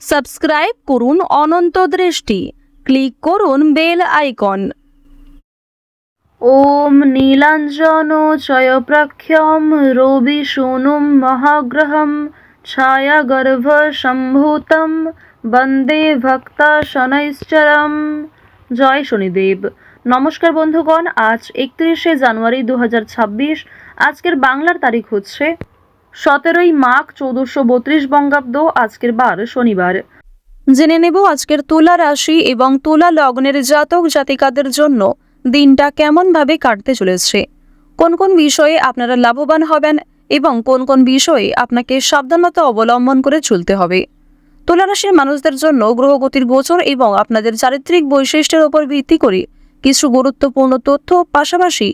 Subscribe করুন অনন্ত দৃষ্টি, click করুন বেল আইকন। ওম নীলাঞ্জনোচয়প্রখ্যম রবি সোনুম মহাগ্রহম ছায়াগর্ভ সম্ভূতম বন্দে ভক্তা শনৈশ্চরম। জয় শনিদেব। নমস্কার বন্ধুগণ, আজ 31শে জানুয়ারি 2026। আজকের বাংলার তারিখ হচ্ছে 17ই মাঘ 1432 বঙ্গাব্দ। আজকের বার শনিবার। জেনে নেব আজকের তুলা রাশি এবং তুলা লগ্নের জাতক জাতিকাদের জন্য দিনটা কেমনভাবে কাটতে চলেছে, কোন কোন বিষয়ে আপনারা লাভবান হবেন এবং কোন কোন বিষয়ে আপনাকে সাবধানতা অবলম্বন করে চলতে হবে। তুলা রাশির মানুষদের জন্য গ্রহগতির গোচর এবং আপনাদের চারিত্রিক বৈশিষ্ট্যের উপর ভিত্তি করে কিছু গুরুত্বপূর্ণ তথ্য, পাশাপাশি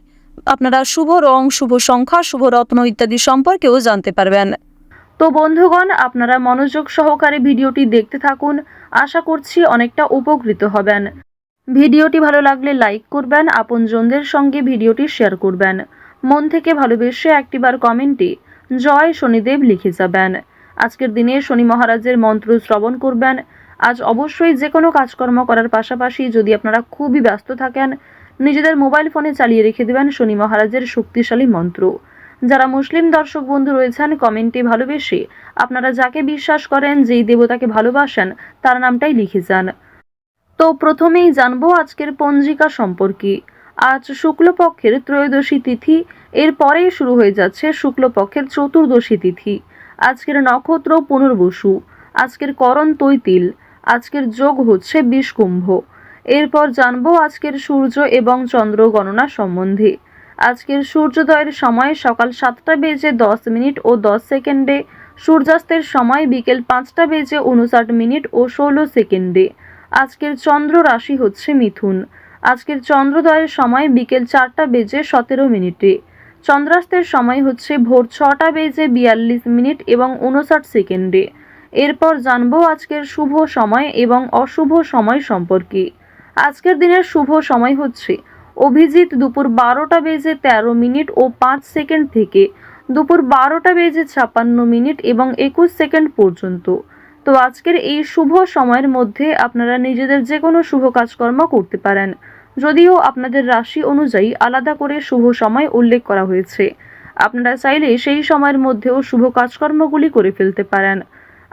আপনারা শুভ রং, শুভ সংখ্যা, শুভ রত্ন ইত্যাদি সম্পর্কেও জানতে পারবেন। তো বন্ধুগণ, আপনারা মনোযোগ সহকারে ভিডিওটি দেখতে থাকুন। আশা করছি অনেকটা উপকৃত হবেন। ভিডিওটি ভালো লাগলে লাইক করবেন, আপনজনদের সঙ্গে ভিডিওটি শেয়ার করবেন। মন থেকে ভালোবেসে একটিবার কমেন্টে জয় শনিদেব লিখে যাবেন। আজকের দিনে শনি মহারাজের মন্ত্র শ্রবণ করবেন। আজ অবশ্যই যে কোনো কাজকর্ম করার পাশাপাশি যদি আপনারা খুবই ব্যস্ত থাকেন, নিজেদের মোবাইল ফোনে চালিয়ে রেখে দেবেন শনি মহারাজের শক্তিশালী মন্ত্র। যারা মুসলিম দর্শক বন্ধু রয়েছেন, কমেন্টে ভালোবেসে আপনারা যাকে বিশ্বাস করেন, যেই দেবতাকে ভালোবাসেন, তার নামটাই লিখে যান। তো প্রথমেই জানবো আজকের পঞ্জিকা সম্পর্কে। আজ শুক্লপক্ষের ত্রয়োদশী তিথি, এরপরেই শুরু হয়ে যাচ্ছে শুক্লপক্ষের চতুর্দশী তিথি। আজকের নক্ষত্র পুনর্বসু, আজকের করণ তৈতিল, আজকের যোগ হচ্ছে বিষকুম্ভ। এরপর জানবো আজকের সূর্য এবং চন্দ্র গণনা সম্বন্ধে। আজকের সূর্যোদয়ের সময় সকাল 7টা বেজে 10 মিনিট ও 10 সেকেন্ডে, সূর্যাস্তের সময় বিকেল 5টা বেজে 59 মিনিট ও 16 সেকেন্ডে। আজকের চন্দ্র রাশি হচ্ছে মিথুন। আজকের চন্দ্রোদয়ের সময় বিকেল 4টা বেজে 17 মিনিটে। চন্দ্রাস্তের সময় হচ্ছে ভোর 6টা বেজে 42 মিনিট এবং 59 সেকেন্ডে। এরপর জানবো আজকের শুভ সময় এবং অশুভ সময় সম্পর্কে। আজকের দিনের শুভ সময় হচ্ছে অভিজিৎ দুপুর 12টা বেজে 13 মিনিট ও 5 সেকেন্ড থেকে দুপুর 12টা বেজে 56 মিনিট এবং 21 সেকেন্ড পর্যন্ত। তো আজকের এই শুভ সময়ের মধ্যে আপনারা নিজেদের যে কোনো শুভ কাজকর্ম করতে পারেন, যদিও আপনাদের রাশি অনুযায়ী আলাদা করে শুভ সময় উল্লেখ করা হয়েছে। আপনারা চাইলে সেই সময়ের মধ্যেও শুভ কাজকর্মগুলি করে ফেলতে পারেন।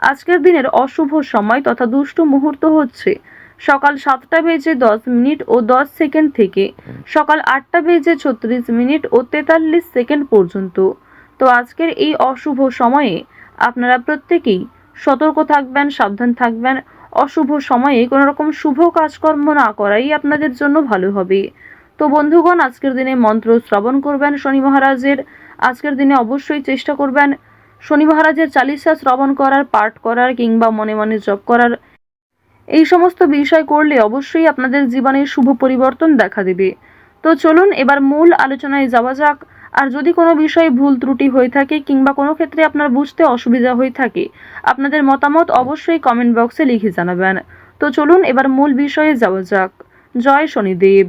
আজকের দিনের অশুভ সময় তথা দুষ্ট মুহূর্ত হচ্ছে সকাল 7টা বেজে 10 মিনিট ও 10 সেকেন্ড থেকে সকাল 8টা বেজে 36 মিনিট ও 43 সেকেন্ড পর্যন্ত। তো আজকের এই অশুভ সময়ে আপনারা প্রত্যেকেই সতর্ক থাকবেন, সাবধান থাকবেন। অশুভ সময়ে কোনো রকম শুভ কাজকর্ম না করাই আপনাদের জন্য ভালো হবে। তো বন্ধুগণ, আজকের দিনে মন্ত্র শ্রবণ করবেন শনি মহারাজের। আজকের দিনে অবশ্যই চেষ্টা করবেন শনি মহারাজের চালিসা শ্রবণ করার, পাঠ করার কিংবা মনে মনে জপ করার। এই সমস্ত বিষয় করলে অবশ্যই আপনাদের জীবনে শুভ পরিবর্তন দেখা দেবে। তো চলুন এবার মূল আলোচনায় যাওয়া যাক। আর যদি কোনো বিষয়ে ভুল ত্রুটি হয়ে থাকে কিংবা কোনো ক্ষেত্রে আপনার বুঝতে অসুবিধা হয়ে থাকে, আপনাদের মতামত অবশ্যই কমেন্ট বক্সে লিখে জানাবেন। তো চলুন এবার মূল বিষয়ে যাওয়া যাক। জয় শনিদেব।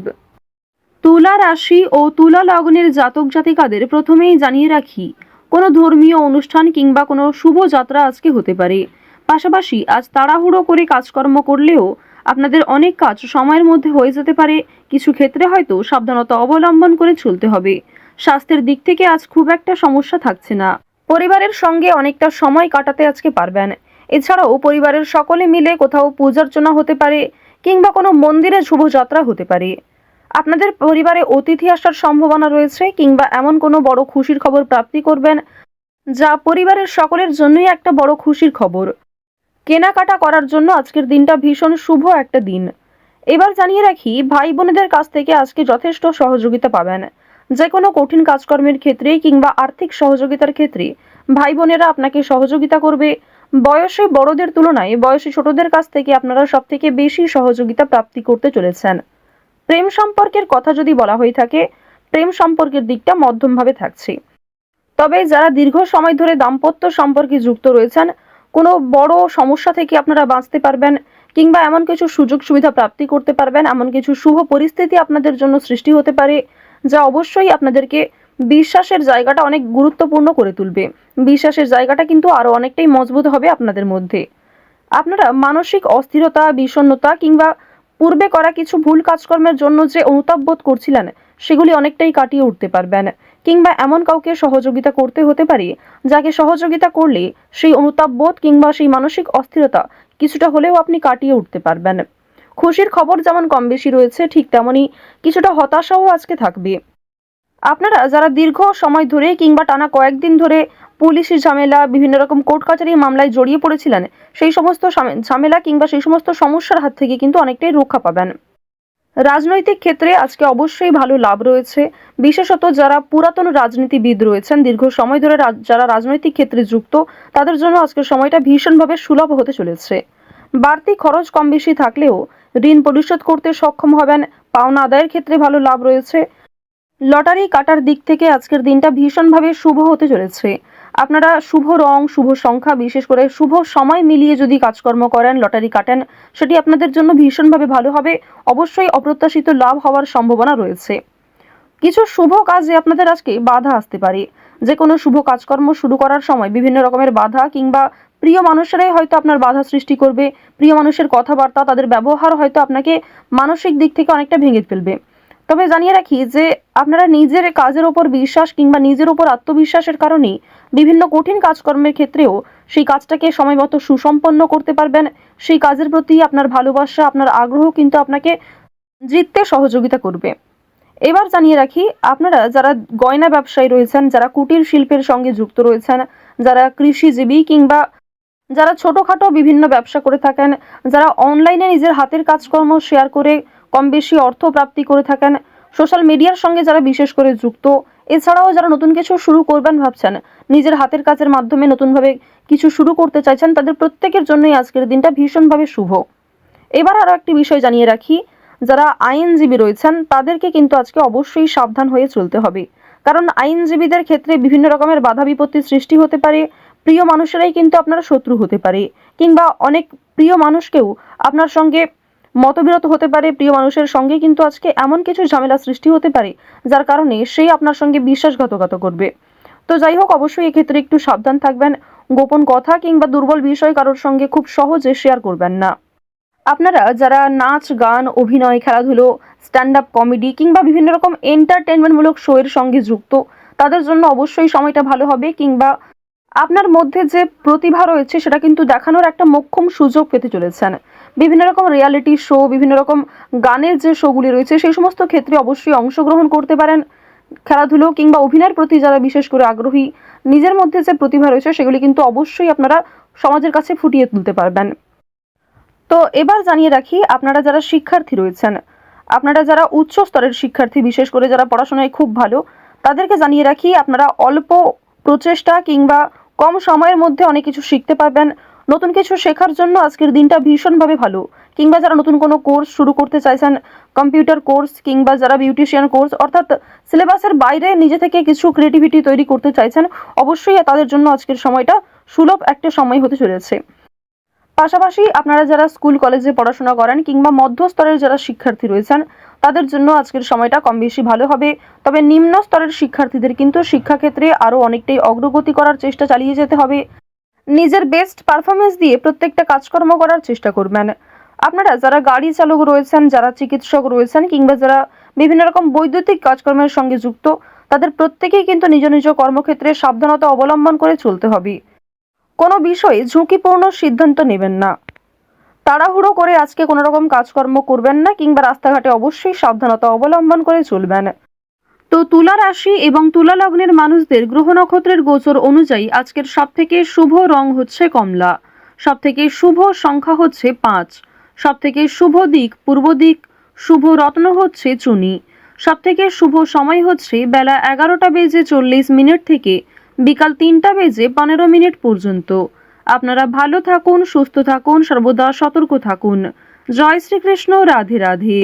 তুলা রাশি ও তুলা লগ্নের জাতক জাতিকাদের প্রথমেই জানিয়ে রাখি, কোনো ধর্মীয় অনুষ্ঠান কিংবা কোনো শুভ যাত্রা আজকে হতে পারে। পাশাপাশি আজ তাড়াহুড়ো করে কাজকর্ম করলেও আপনাদের অনেক কাজ সময়ের মধ্যে হয়ে যেতে পারে। কিছু ক্ষেত্রে হয়তো সাবধানতা অবলম্বন করে চলতে হবে। স্বাস্থ্যের দিক থেকে আজ খুব একটা সমস্যা থাকছে না। পরিবারের সঙ্গে অনেকটা সময় কাটাতে আজকে পারবেন। এছাড়াও পরিবারের সকলে মিলে কোথাও পূজার্চনা হতে পারে কিংবা কোনো মন্দিরে শুভযাত্রা হতে পারে। আপনাদের পরিবারে অতিথি আসার সম্ভাবনা রয়েছে কিংবা এমন কোনো বড় খুশির খবর প্রাপ্তি করবেন, যা পরিবারের সকলের জন্যই একটা বড় খুশির খবর। কেনাকাটা করার জন্য আজকের দিনটা ভীষণ শুভ একটা দিন। এবার জানিয়ে রাখি, ভাই বোনেদের কাছ থেকে আজকে যথেষ্ট সহযোগিতা পাবেন। যে কোনো কঠিন কাজকর্মের ক্ষেত্রে কিংবা আর্থিক সহযোগিতার ক্ষেত্রে ভাই বোনেরা আপনাকে সহযোগিতা করবে। বয়সে বড়দের তুলনায় বয়সে ছোটদের কাছ থেকে আপনারা সব থেকে বেশি সহযোগিতা প্রাপ্তি করতে চলেছেন। প্রেম সম্পর্কের কথা যদি বলা হয়ে থাকে, প্রেম সম্পর্কের দিকটা মধ্যমভাবে থাকছে। তবে যারা দীর্ঘ সময় ধরে দাম্পত্য সম্পর্কে যুক্ত রয়েছেন, কোনো বড় সমস্যা থেকে আপনারা বাঁচতে পারবেন কিংবা এমন কিছু সুযোগ সুবিধা প্রাপ্তি করতে পারবেন, এমন কিছু শুভ পরিস্থিতি আপনাদের জন্য সৃষ্টি হতে পারে, যা অবশ্যই আপনাদেরকে বিশ্বাসের জায়গাটা অনেক গুরুত্বপূর্ণ করে তুলবে। বিশ্বাসের জায়গাটা কিন্তু আরো অনেকটাই মজবুত হবে আপনাদের মধ্যে। আপনারা মানসিক অস্থিরতা, বিষণ্ণতা কিংবা পূর্বে করা কিছু ভুল কাজকর্মের জন্য যে অনুতাপ বোধ করছিলেন সেগুলি অনেকটাই কাটিয়ে উঠতে পারবেন, কিংবা এমন কাউকে সহযোগিতা করতে হতে পারে যাকে সহযোগিতা করলে সেই অনুতাপ বোধ কিংবা সেই মানসিক অস্থিরতা কিছুটা হলেও আপনি কাটিয়ে উঠতে পারবেন। খুশির খবর যেমন কম বেশি রয়েছে, ঠিক তেমনই কিছুটা হতাশাও আজকে থাকবে। আপনারা যারা দীর্ঘ সময় ধরে কিংবা টানা কয়েকদিন ধরে পুলিশি ঝামেলা, বিভিন্ন রকম কোর্ট কাচারি মামলায় জড়িয়ে পড়েছিলেন, সেই সমস্ত ঝামেলা কিংবা সেই সমস্ত সমস্যার হাত থেকে কিন্তু অনেকটাই রক্ষা পাবেন। রাজনৈতিক ক্ষেত্রে আজকে অবশ্যই ভালো লাভ রয়েছে। বিশেষত যারা পুরাতন রাজনীতিবিদ রয়েছেন, দীর্ঘ সময় ধরে যারা রাজনৈতিক ক্ষেত্রে যুক্ত, তাদের জন্য আজকের সময়টা ভীষণভাবে সুলভ হতে চলেছে। বাড়তি খরচ কম বেশি থাকলেও ঋণ পরিশোধ করতে সক্ষম হবেন। পাওনা আদায়ের ক্ষেত্রে ভালো লাভ রয়েছে। লটারি কাটার দিক থেকে আজকের দিনটা ভীষণভাবে শুভ হতে চলেছে। আপনারা শুভ রং, শুভ সংখ্যা, বিশেষ করে শুভ সময় মিলিয়ে যদি কাজকর্ম করেন, লটারি কাটেন, সেটি আপনাদের জন্য ভীষণভাবে ভালো হবে। অবশ্যই অপ্রত্যাশিত লাভ হওয়ার সম্ভাবনা রয়েছে। কিছু শুভ কাজে আপনাদের আজকে বাধা আসতে পারে। যে কোনো শুভ কাজকর্ম শুরু করার সময় বিভিন্ন রকমের বাধা কিংবা প্রিয় মানুষেরাই হয়তো আপনার বাধা সৃষ্টি করবে। প্রিয় মানুষের কথাবার্তা, তাদের ব্যবহার হয়তো আপনাকে মানসিক দিক থেকে অনেকটা ভেঙে ফেলবে। তবে জানিয়ে রাখি যে আপনারা নিজের কাজের ওপর বিশ্বাস কিংবা নিজের ওপর আত্মবিশ্বাসের কারণেই বিভিন্ন কঠিন কাজকর্মের ক্ষেত্রেও সেই কাজটাকে সময়মতো সুসম্পন্ন করতে পারবেন। সেই কাজের প্রতি আপনার ভালোবাসা, আপনার আগ্রহ কিন্তু আপনাকে জিততে সহযোগিতা করবে। এবার জানিয়ে রাখি, আপনারা যারা গয়না ব্যবসায়ী রয়েছেন, যারা কুটির শিল্পের সঙ্গে যুক্ত রয়েছেন, যারা কৃষিজীবী কিংবা যারা ছোটোখাটো বিভিন্ন ব্যবসা করে থাকেন, যারা অনলাইনে নিজের হাতের কাজকর্ম শেয়ার করে কম বেশি অর্থ প্রাপ্তি করে থাকেন, সোশ্যাল মিডিয়ার সঙ্গে যারা বিশেষ করে যুক্ত, এছাড়াও যারা নতুন কিছু শুরু করবেন ভাবছেন, নিজের হাতের কাজের মাধ্যমে নতুনভাবে কিছু শুরু করতে চাইছেন, তাদের প্রত্যেকের জন্যই আজকের দিনটা ভীষণভাবে শুভ। এবার আরও একটি বিষয় জানিয়ে রাখি, যারা আইনজীবী রয়েছেন তাদেরকে কিন্তু আজকে অবশ্যই সাবধান হয়ে চলতে হবে। কারণ আইনজীবীদের ক্ষেত্রে বিভিন্ন রকমের বাধা বিপত্তির সৃষ্টি হতে পারে। প্রিয় মানুষেরাই কিন্তু আপনার শত্রু হতে পারে, কিংবা অনেক প্রিয় মানুষকেও আপনার সঙ্গে মতবিরোধ হতে পারে। প্রিয় মানুষের সঙ্গে কিন্তু আজকে এমন কিছু ঝামেলা সৃষ্টি হতে পারে যার কারণে সেই আপনার সঙ্গে বিশ্বাসঘাতকতা করবে। তো যাই হোক, অবশ্যই এক্ষেত্রে একটু সাবধান থাকবেন। গোপন কথা কিংবা দুর্বল বিষয় কারোর সঙ্গে খুব সহজে শেয়ার করবেন না। আপনারা যারা নাচ, গান, অভিনয়, খেলাধুলো, স্ট্যান্ড আপ কমেডি কিংবা বিভিন্ন রকম এন্টারটেনমেন্টমূলক শো এর সঙ্গে যুক্ত, তাদের জন্য অবশ্যই সময়টা ভালো হবে। কিংবা আপনার মধ্যে যে প্রতিভা রয়েছে সেটা কিন্তু দেখানোর একটা মোক্ষম সুযোগ পেতে চলেছেন। বিভিন্ন রকম রিয়ালিটি শো, বিভিন্ন রকম গানের যে শোগুলি রয়েছে সেই সমস্ত ক্ষেত্রে অবশ্যই অংশগ্রহণ করতে পারেন। খেলাধুলো কিংবা অভিনয়ের প্রতি যারা বিশেষ করে আগ্রহী, নিজের মধ্যে যে প্রতিভা রয়েছে সেগুলি কিন্তু অবশ্যই আপনারা সমাজের কাছে ফুটিয়ে তুলতে পারবেন। তো এবার জানিয়ে রাখি, আপনারা যারা শিক্ষার্থী রয়েছেন, আপনারা যারা উচ্চ স্তরের শিক্ষার্থী, বিশেষ করে যারা পড়াশোনায় খুব ভালো, তাদেরকে জানিয়ে রাখি আপনারা অল্প প্রচেষ্টা কিংবা কম সময়ের মধ্যে অনেক কিছু শিখতে পারবেন। নতুন কিছু শেখার জন্য আজকের দিনটা ভীষণভাবে ভালো। কিংবা যারা নতুন কোনো কোর্স শুরু করতে চাইছেন, কম্পিউটার কোর্স কিংবা যারা বিউটিশিয়ান কোর্স, অর্থাৎ সিলেবাসের বাইরে নিজে থেকে কিছু ক্রিয়েটিভিটি তৈরি করতে চাইছেন, অবশ্যই তাদের জন্য আজকের সময়টা সুলভ একটা সময় হতে চলেছে। পাশাপাশি আপনারা যারা স্কুল কলেজে পড়াশোনা করেন কিংবা মধ্যস্তরের যারা শিক্ষার্থী রয়েছেন, তাদের জন্য আজকের সময়টা কম বেশি ভালো হবে। তবে নিম্ন স্তরের শিক্ষার্থীদের কিন্তু শিক্ষাক্ষেত্রে আরও অনেকটাই অগ্রগতি করার চেষ্টা চালিয়ে যেতে হবে। নিজের বেস্ট পারফরমেন্স দিয়ে প্রত্যেকটা কাজকর্ম করার চেষ্টা করবেন। আপনারা যারা গাড়ি চালক রয়েছেন, যারা চিকিৎসক রয়েছেন কিংবা যারা বিভিন্ন রকম বৈদ্যুতিক কাজকর্মের সঙ্গে যুক্ত, তাদের প্রত্যেকেই কিন্তু নিজ নিজ কর্মক্ষেত্রে সাবধানতা অবলম্বন করে চলতে হবে। কোনো বিষয়ে ঝুঁকিপূর্ণ সিদ্ধান্ত নেবেন না। তাড়াহুড়ো করে আজকে কোনো রকম কাজকর্ম করবেন না, কিংবা রাস্তাঘাটে অবশ্যই সাবধানতা অবলম্বন করে চলবেন। তো তুলা রাশি এবং তুলা লগ্নের মানুষদের গ্রহ নক্ষত্রের গোচর অনুযায়ী আজকের সবথেকে শুভ রং হচ্ছে কমলা, সবথেকে শুভ সংখ্যা হচ্ছে 5, সবথেকে শুভ দিক পূর্ব দিক, শুভ রত্ন হচ্ছে চুনি, সবথেকে শুভ সময় হচ্ছে বেলা 11:40 থেকে বিকাল 3:15 পর্যন্ত। আপনারা ভালো থাকুন, সুস্থ থাকুন, সর্বদা সতর্ক থাকুন। জয় শ্রীকৃষ্ণ, রাধে রাধে।